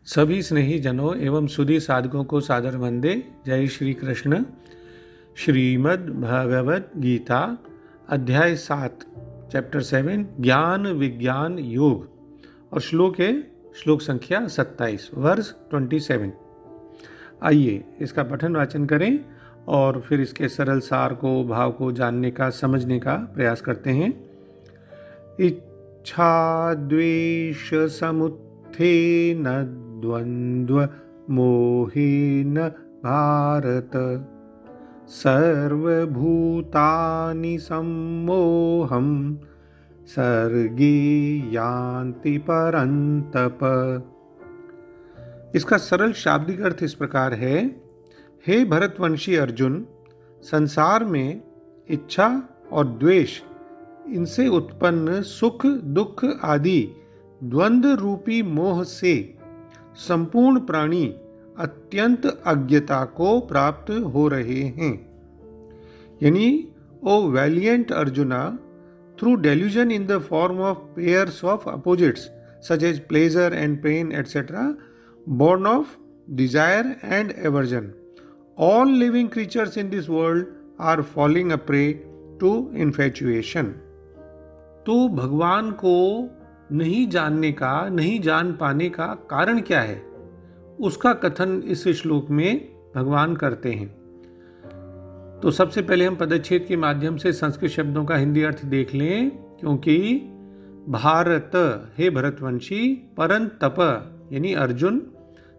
सभी स्नेही जनों एवं सुधी साधकों को सादर वंदे। जय श्री कृष्ण। श्रीमद् भगवद गीता अध्याय 7 चैप्टर 7 ज्ञान विज्ञान योग और श्लोक है श्लोक संख्या 27 वर्स 27। आइए इसका पठन वाचन करें और फिर इसके सरल सार को भाव को जानने का समझने का प्रयास करते हैं। इच्छा द्वेष समुत्थेन द्वंद्व मोहेन भारत सर्वभूतानि सम्मोहं सर्गे यान्ति परन्तप। इसका सरल शाब्दिक अर्थ इस प्रकार है। हे भरतवंशी अर्जुन, संसार में इच्छा और द्वेष इनसे उत्पन्न सुख दुख आदि द्वंद्व रूपी मोह से संपूर्ण प्राणी अत्यंत अज्ञता को प्राप्त हो रहे हैं। यानी O valiant Arjuna, through delusion in the form of pairs of opposites such as pleasure and pain etcetera, born of desire and aversion, all living creatures in this world are falling a prey to infatuation। तो भगवान को नहीं जानने का, नहीं जान पाने का कारण क्या है, उसका कथन इस श्लोक में भगवान करते हैं। तो सबसे पहले हम पदच्छेद के माध्यम से संस्कृत शब्दों का हिंदी अर्थ देख लें, क्योंकि भारत हे भरतवंशी, परंतप यानी अर्जुन,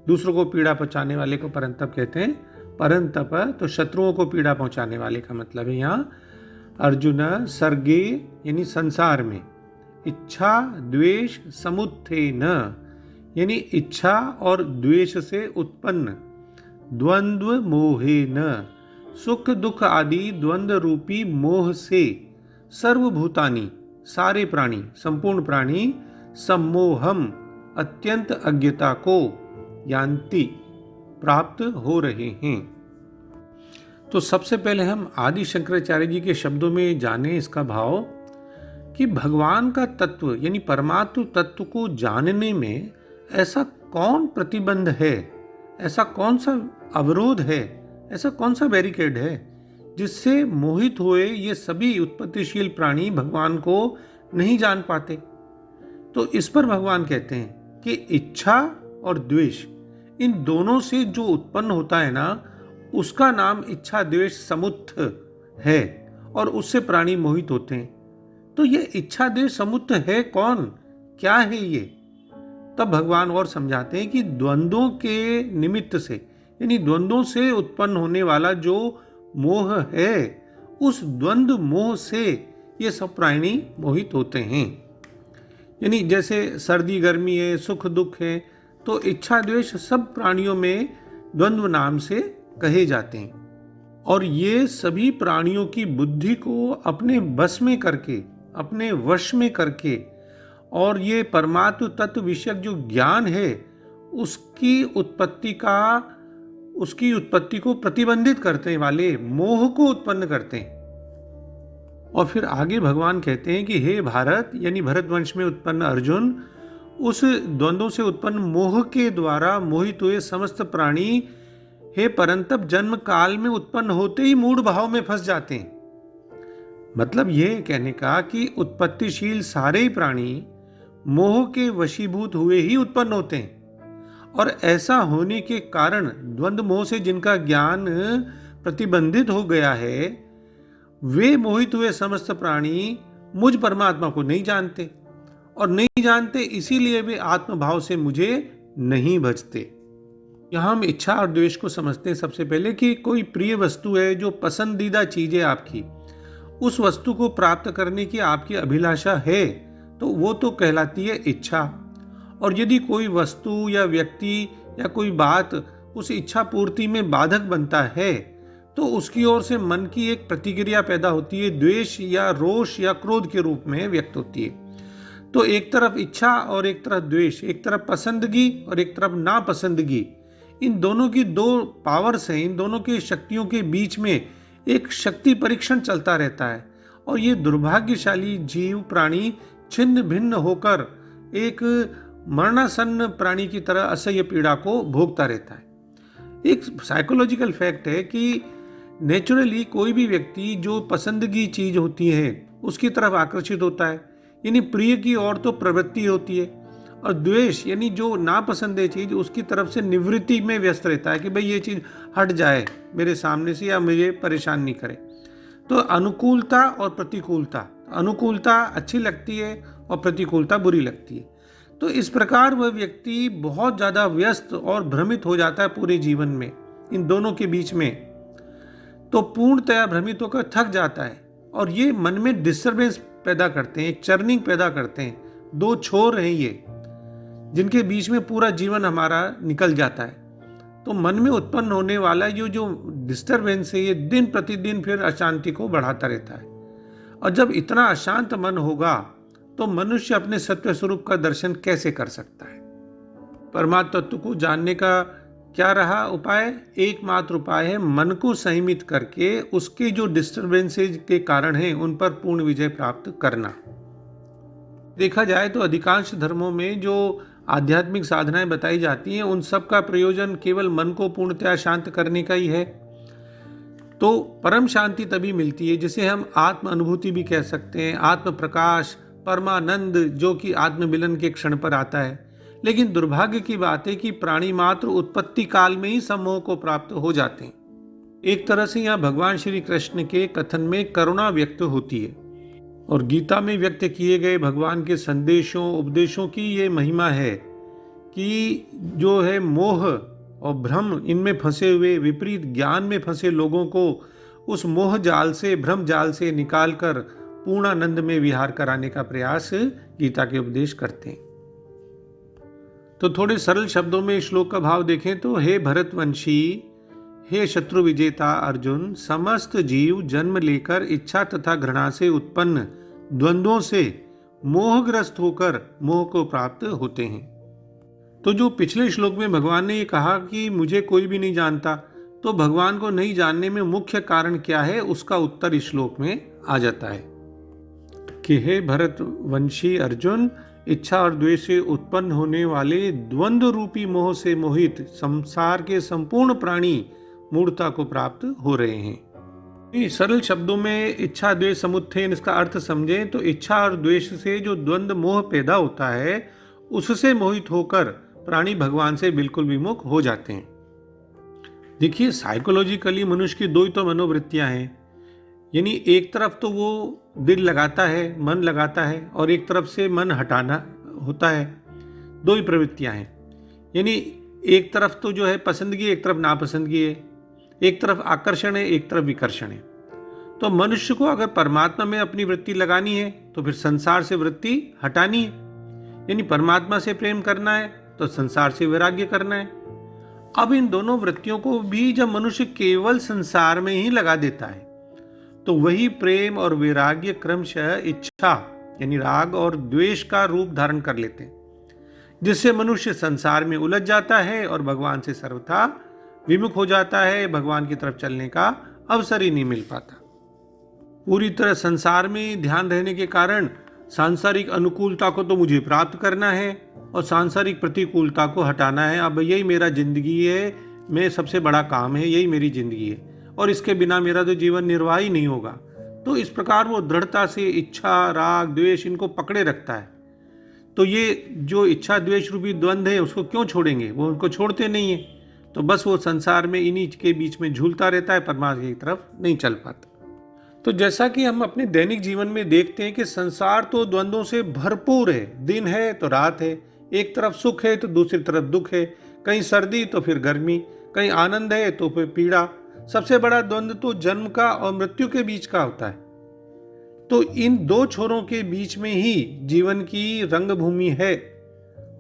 दूसरों को पीड़ा पहुंचाने वाले को परंतप कहते हैं। परंतप तो शत्रुओं को पीड़ा पहुंचाने वाले का मतलब है यहाँ। अर्जुन सर्गे यानी संसार में, इच्छा द्वेष समुत्थेन यानी इच्छा और द्वेष से उत्पन्न, द्वंद्व मोहेन सुख दुख आदि द्वंद्व रूपी मोह से, सर्वभूतानि सारे प्राणी, संपूर्ण प्राणी, सम्मोहम अत्यंत अज्ञता को, यान्ति प्राप्त हो रहे हैं। तो सबसे पहले हम आदि शंकराचार्य जी के शब्दों में जानें इसका भाव कि भगवान का तत्व यानी परमात्म तत्व को जानने में ऐसा कौन प्रतिबंध है, ऐसा कौन सा अवरोध है, ऐसा कौन सा बैरिकेड है जिससे मोहित हुए ये सभी उत्पत्तिशील प्राणी भगवान को नहीं जान पाते। तो इस पर भगवान कहते हैं कि इच्छा और द्वेष इन दोनों से जो उत्पन्न होता है ना, उसका नाम इच्छा द्वेष समुत्थ है और उससे प्राणी मोहित होते हैं। तो ये इच्छा द्वेष समुत्थ है कौन, क्या है ये? तब भगवान और समझाते हैं कि द्वंद्वों के निमित्त से यानी द्वंद्वों से उत्पन्न होने वाला जो मोह है, उस द्वंद्व मोह से ये सब प्राणी मोहित होते हैं। यानी जैसे सर्दी गर्मी है, सुख दुख है, तो इच्छा द्वेष सब प्राणियों में द्वंद्व नाम से कहे जाते हैं। और ये सभी प्राणियों की बुद्धि को अपने बस में करके, अपने वश में करके, और ये परमात्म तत्व विषयक जो ज्ञान है उसकी उत्पत्ति को प्रतिबंधित करने वाले मोह को उत्पन्न करते हैं। और फिर आगे भगवान कहते हैं कि हे भारत यानी भरतवंश में उत्पन्न अर्जुन, उस द्वंद्वों से उत्पन्न मोह के द्वारा मोहित हुए समस्त प्राणी हे परंतप जन्म काल में उत्पन्न होते ही मूढ़ भाव में फंस जाते हैं। मतलब यह कहने का कि उत्पत्तिशील सारे ही प्राणी मोह के वशीभूत हुए ही उत्पन्न होते हैं, और ऐसा होने के कारण द्वंद्व मोह से जिनका ज्ञान प्रतिबंधित हो गया है, वे मोहित हुए समस्त प्राणी मुझ परमात्मा को नहीं जानते, और नहीं जानते इसीलिए वे आत्मभाव से मुझे नहीं भजते। यहां हम इच्छा और द्वेष को समझते हैं सबसे पहले कि कोई प्रिय वस्तु है, जो पसंदीदा चीज है आपकी, उस वस्तु को प्राप्त करने की आपकी अभिलाषा है, तो वो तो कहलाती है इच्छा। और यदि कोई वस्तु या व्यक्ति या कोई बात उस इच्छा पूर्ति में बाधक बनता है, तो उसकी ओर से मन की एक प्रतिक्रिया पैदा होती है, द्वेष या रोष या क्रोध के रूप में व्यक्त होती है। तो एक तरफ इच्छा और एक तरफ द्वेष, एक तरफ पसंदगी और एक तरफ नापसंदगी, इन दोनों की दो पावर्स हैं, इन दोनों की शक्तियों के बीच में एक शक्ति परीक्षण चलता रहता है। और ये दुर्भाग्यशाली जीव प्राणी छिन्न भिन्न होकर एक मरणासन्न प्राणी की तरह असह्य पीड़ा को भोगता रहता है। एक साइकोलॉजिकल फैक्ट है कि नेचुरली कोई भी व्यक्ति जो पसंदगी चीज होती है उसकी तरफ आकर्षित होता है, यानी प्रिय की ओर तो प्रवृत्ति होती है, और द्वेष यानी जो नापसंद है चीज उसकी तरफ से निवृत्ति में व्यस्त रहता है कि भाई ये चीज हट जाए मेरे सामने से या मुझे परेशान नहीं करे। तो अनुकूलता और प्रतिकूलता, अनुकूलता अच्छी लगती है और प्रतिकूलता बुरी लगती है। तो इस प्रकार वह व्यक्ति बहुत ज़्यादा व्यस्त और भ्रमित हो जाता है पूरे जीवन में इन दोनों के बीच में, तो पूर्णतया भ्रमित होकर थक जाता है और ये मन में डिस्टर्बेंस पैदा करते हैं, एक चर्निंग पैदा करते हैं। दो छोर हैं ये जिनके बीच में पूरा जीवन हमारा निकल जाता है। तो मन में उत्पन्न होने वाला ये जो डिस्टर्बेंस है ये दिन प्रतिदिन फिर अशांति को बढ़ाता रहता है। और जब इतना अशांत मन होगा तो मनुष्य अपने सत्य स्वरूप का दर्शन कैसे कर सकता है? परमात्म तत्व को जानने का क्या रहा उपाय? एकमात्र उपाय है मन को संयमित करके उसके जो डिस्टर्बेंसेज के कारण हैं उन पर पूर्ण विजय प्राप्त करना। देखा जाए तो अधिकांश धर्मों में जो आध्यात्मिक साधनाएं बताई जाती हैं उन सब का प्रयोजन केवल मन को पूर्णतया शांत करने का ही है। तो परम शांति तभी मिलती है जिसे हम आत्म अनुभूति भी कह सकते हैं, आत्म प्रकाश, परमानंद, जो कि आत्ममिलन के क्षण पर आता है। लेकिन दुर्भाग्य की बात है कि प्राणी मात्र उत्पत्ति काल में ही सम्मोह को प्राप्त हो जाते हैं। एक तरह से यहाँ भगवान श्री कृष्ण के कथन में करुणा व्यक्त होती है और गीता में व्यक्त किए गए भगवान के संदेशों उपदेशों की ये महिमा है कि जो है मोह और भ्रम इनमें फंसे हुए, विपरीत ज्ञान में फंसे लोगों को उस मोह जाल से, भ्रम जाल से निकालकर पूर्णानंद में विहार कराने का प्रयास गीता के उपदेश करते हैं। तो थोड़े सरल शब्दों में श्लोक का भाव देखें तो हे भरतवंशी, हे शत्रु विजेता अर्जुन, समस्त जीव जन्म लेकर इच्छा तथा घृणा से उत्पन्न द्वंद्वों से मोहग्रस्त होकर मोह को प्राप्त होते हैं। तो जो पिछले श्लोक में भगवान ने ये कहा कि मुझे कोई भी नहीं जानता, तो भगवान को नहीं जानने में मुख्य कारण क्या है उसका उत्तर इस श्लोक में आ जाता है कि हे भरतवंशी अर्जुन, इच्छा और द्वेष से उत्पन्न होने वाले द्वंद्व रूपी मोह से मोहित संसार के संपूर्ण प्राणी मूढ़ता को प्राप्त हो रहे हैं। सरल शब्दों में इच्छा द्वेष समुत्थेन इसका अर्थ समझें तो इच्छा और द्वेष से जो द्वंद्व मोह पैदा होता है उससे मोहित होकर प्राणी भगवान से बिल्कुल विमुख हो जाते हैं। देखिए, साइकोलॉजिकली मनुष्य की दो ही तो मनोवृत्तियां हैं, यानी एक तरफ तो वो दिल लगाता है, मन लगाता है, और एक तरफ से मन हटाना होता है। दो ही प्रवृत्तियां हैं, यानी एक तरफ तो जो है पसंदगी, एक तरफ नापसंदगी है, एक तरफ आकर्षण है, एक तरफ विकर्षण है। तो मनुष्य को अगर परमात्मा में अपनी वृत्ति लगानी है तो फिर संसार से वृत्ति हटानी है, यानी परमात्मा से प्रेम करना है तो संसार से वैराग्य करना है। अब इन दोनों वृत्तियों को भी जब मनुष्य केवल संसार में ही लगा देता है तो वही प्रेम और वैराग्य क्रमशः इच्छा यानी राग और द्वेष का रूप धारण कर लेते हैं, जिससे मनुष्य संसार में उलझ जाता है और भगवान से सर्वथा विमुख हो जाता है। भगवान की तरफ चलने का अवसर ही नहीं मिल पाता। पूरी तरह संसार में ध्यान रहने के कारण सांसारिक अनुकूलता को तो मुझे प्राप्त करना है और सांसारिक प्रतिकूलता को हटाना है। अब यही मेरा जिंदगी है, मैं सबसे बड़ा काम है, यही मेरी जिंदगी है और इसके बिना मेरा तो जीवन निर्वाह ही नहीं होगा। तो इस प्रकार वो दृढ़ता से इच्छा, राग, द्वेष इनको पकड़े रखता है। तो ये जो इच्छा द्वेष रूपी द्वंद्व है उसको क्यों छोड़ेंगे? वो उनको छोड़ते नहीं है, तो बस वो संसार में इन्हीं के बीच में झूलता रहता है, परमात्मा की तरफ नहीं चल पाता। तो जैसा कि हम अपने दैनिक जीवन में देखते हैं कि संसार तो द्वंद्वों से भरपूर है, दिन है तो रात है, एक तरफ सुख है तो दूसरी तरफ दुख है, कहीं सर्दी तो फिर गर्मी, कहीं आनंद है तो फिर पीड़ा। सबसे बड़ा द्वंद्व तो जन्म का और मृत्यु के बीच का होता है। तो इन दो छोरों के बीच में ही जीवन की रंगभूमि है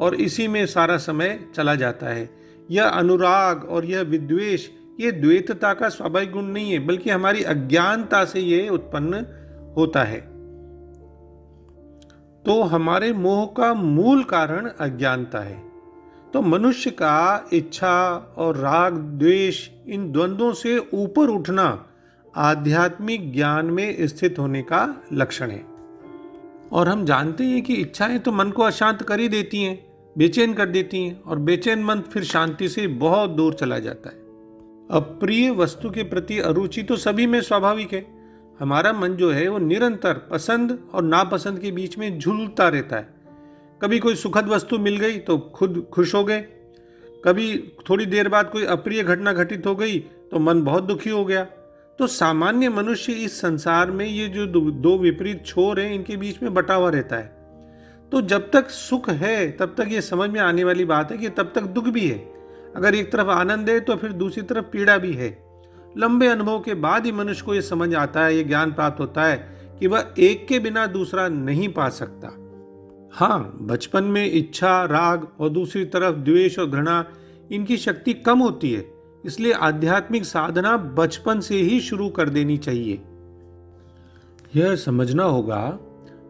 और इसी में सारा समय चला जाता है। यह अनुराग और यह विद्वेष ये द्वैतता का स्वाभाविक गुण नहीं है, बल्कि हमारी अज्ञानता से ये उत्पन्न होता है। तो हमारे मोह का मूल कारण अज्ञानता है। तो मनुष्य का इच्छा और राग द्वेष इन द्वंद्वों से ऊपर उठना आध्यात्मिक ज्ञान में स्थित होने का लक्षण है। और हम जानते हैं कि इच्छाएं तो मन को अशांत कर ही देती हैं, बेचैन कर देती हैं और बेचैन मन फिर शांति से बहुत दूर चला जाता है। अप्रिय वस्तु के प्रति अरुचि तो सभी में स्वाभाविक है। हमारा मन जो है वो निरंतर पसंद और नापसंद के बीच में झूलता रहता है। कभी कोई सुखद वस्तु मिल गई तो खुद खुश हो गए, कभी थोड़ी देर बाद कोई अप्रिय घटना घटित हो गई तो मन बहुत दुखी हो गया। तो सामान्य मनुष्य इस संसार में ये जो दो विपरीत छोर हैं इनके बीच में बटा हुआ रहता है। तो जब तक सुख है तब तक ये समझ में आने वाली बात है कि तब तक दुख भी है। अगर एक तरफ आनंद है तो फिर दूसरी तरफ पीड़ा भी है। लंबे अनुभव के बाद ही मनुष्य को ये समझ आता है, ये ज्ञान प्राप्त होता है कि वह एक के बिना दूसरा नहीं पा सकता। हाँ, बचपन में इच्छा, राग और दूसरी तरफ द्वेष और घृणा इनकी शक्ति कम होती है, इसलिए आध्यात्मिक साधना बचपन से ही शुरू कर देनी चाहिए। यह समझना होगा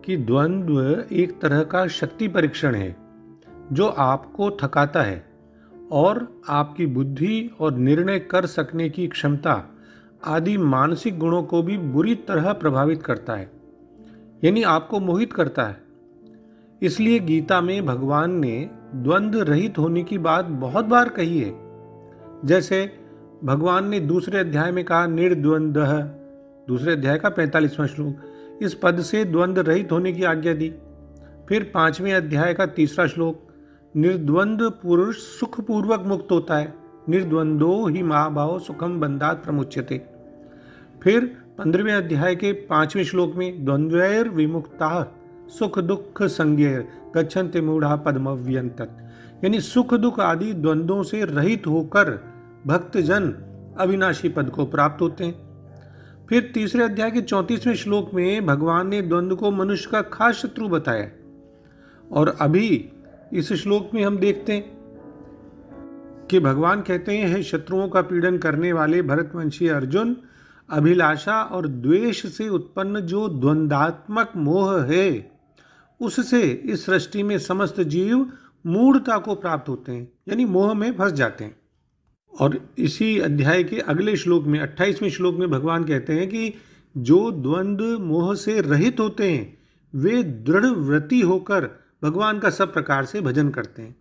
कि द्वंद्व एक तरह का शक्ति परीक्षण है जो आपको थकाता है और आपकी बुद्धि और निर्णय कर सकने की क्षमता आदि मानसिक गुणों को भी बुरी तरह प्रभावित करता है, यानी आपको मोहित करता है। इसलिए गीता में भगवान ने द्वंद्व रहित होने की बात बहुत बार कही है। जैसे भगवान ने दूसरे अध्याय में कहा निर्द्वंद्वः, दूसरे अध्याय का 45वां श्लोक, इस पद से द्वंद्व रहित होने की आज्ञा दी। फिर 5वें अध्याय का 3रा श्लोक, निर्द्वंद्व पुरुष सुखपूर्वक मुक्त होता है, निर्द्वंद्वो ही महाभाव सुखम बंधात प्रमुच्यते। फिर 15वें अध्याय के 5वें श्लोक में द्वंद्वैर विमुक्ता सुख दुख संज्ञैर गच्छन्ति मूढ़ा पद्मव्यंतत, यानी सुख दुख आदि द्वंद्वों से रहित होकर भक्तजन अविनाशी पद को प्राप्त होते हैं। फिर 3रे अध्याय के 34वें श्लोक में भगवान ने द्वंद्व को मनुष्य का खास शत्रु बताया। और अभी इस श्लोक में हम देखते हैं कि भगवान कहते हैं, हे शत्रुओं का पीड़न करने वाले भरतवंशी अर्जुन, अभिलाषा और द्वेष से उत्पन्न जो द्वंद्वात्मक मोह है उससे इस सृष्टि में समस्त जीव मूढ़ता को प्राप्त होते हैं, यानी मोह में फंस जाते हैं। और इसी अध्याय के अगले श्लोक में 28वें श्लोक में भगवान कहते हैं कि जो द्वंद्व मोह से रहित होते हैं वे दृढ़ व्रती होकर भगवान का सब प्रकार से भजन करते हैं।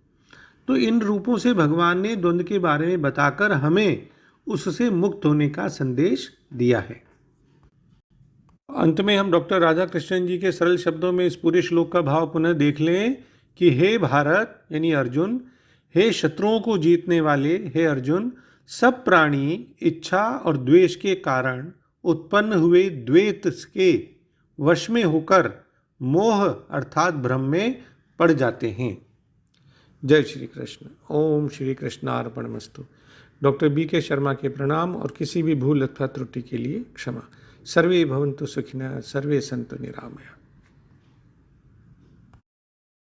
तो इन रूपों से भगवान ने द्वंद्व के बारे में बताकर हमें उससे मुक्त होने का संदेश दिया है। अंत में हम डॉक्टर राधा कृष्णन जी के सरल शब्दों में इस पूरे श्लोक का भाव पुनः देख लें कि हे भारत यानी अर्जुन, हे शत्रुओं को जीतने वाले हे अर्जुन, सब प्राणी इच्छा और द्वेष के कारण उत्पन्न हुए द्वैत के वश में होकर मोह अर्थात भ्रम में पड़ जाते हैं। जय श्री कृष्ण। ओम श्री कृष्णार्पणमस्तु। डॉक्टर BK शर्मा के प्रणाम और किसी भी भूल अथवा त्रुटि के लिए क्षमा। सर्वे भवन्तु सुखिनः, सर्वे सन्तु निरामया।